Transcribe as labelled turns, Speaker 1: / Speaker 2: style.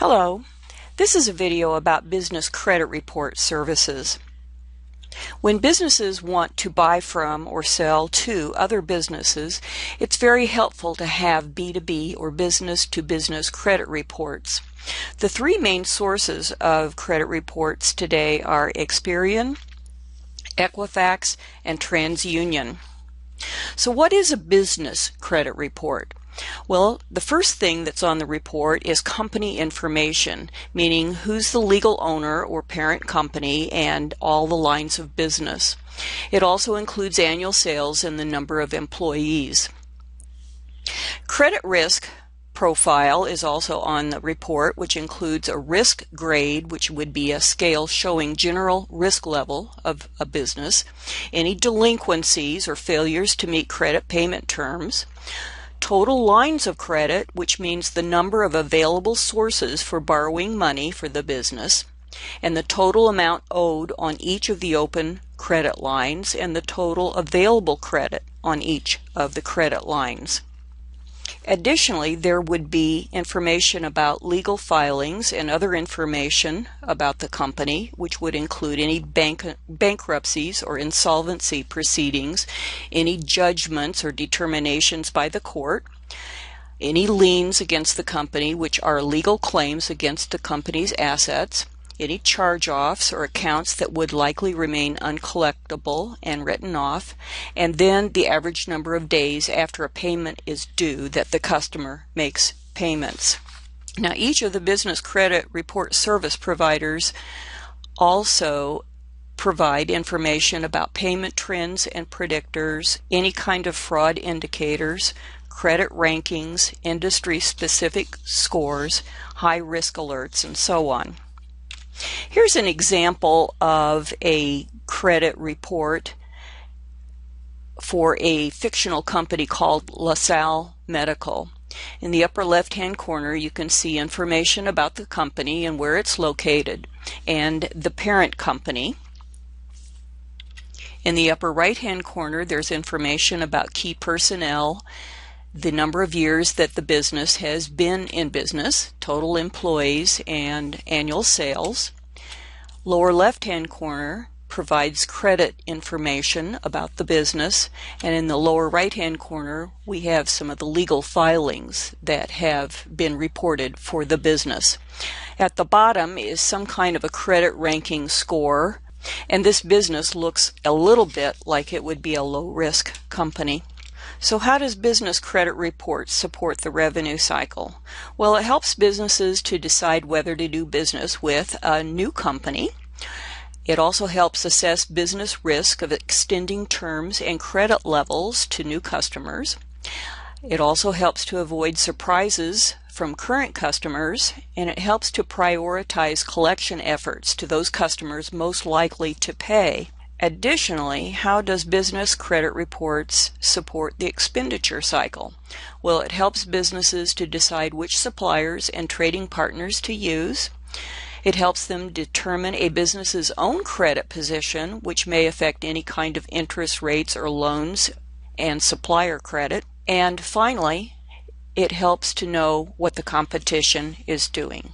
Speaker 1: Hello, this is a video about business credit report services. When businesses want to buy from or sell to other businesses, it's very helpful to have B2B or business-to-business credit reports. The three main sources of credit reports today are Experian, Equifax, and TransUnion. So what is a business credit report? Well, the first thing that's on the report is company information, meaning who's the legal owner or parent company and all the lines of business. It also includes annual sales and the number of employees. Credit risk profile is also on the report, which includes a risk grade, which would be a scale showing general risk level of a business, any delinquencies or failures to meet credit payment terms, total lines of credit, which means the number of available sources for borrowing money for the business, and the total amount owed on each of the open credit lines, and the total available credit on each of the credit lines. Additionally, there would be information about legal filings and other information about the company, which would include any bankruptcies or insolvency proceedings, any judgments or determinations by the court, any liens against the company, which are legal claims against the company's assets, any charge-offs or accounts that would likely remain uncollectible and written off, and then the average number of days after a payment is due that the customer makes payments. Now, each of the business credit report service providers also provide information about payment trends and predictors, any kind of fraud indicators, credit rankings, industry-specific scores, high-risk alerts, and so on. Here's an example of a credit report for a fictional company called LaSalle Medical. In the upper left-hand corner, you can see information about the company and where it's located, and the parent company. In the upper right-hand corner, there's information about key personnel, the number of years that the business has been in business, total employees, and annual sales. Lower left-hand corner provides credit information about the business, and in the lower right-hand corner we have some of the legal filings that have been reported for the business. At the bottom is some kind of a credit ranking score, and this business looks a little bit like it would be a low-risk company. So how does business credit reports support the revenue cycle? Well, it helps businesses to decide whether to do business with a new company. It also helps assess business risk of extending terms and credit levels to new customers. It also helps to avoid surprises from current customers, and it helps to prioritize collection efforts to those customers most likely to pay. Additionally, how does business credit reports support the expenditure cycle? Well, it helps businesses to decide which suppliers and trading partners to use. It helps them determine a business's own credit position, which may affect any kind of interest rates or loans and supplier credit. And finally, it helps to know what the competition is doing.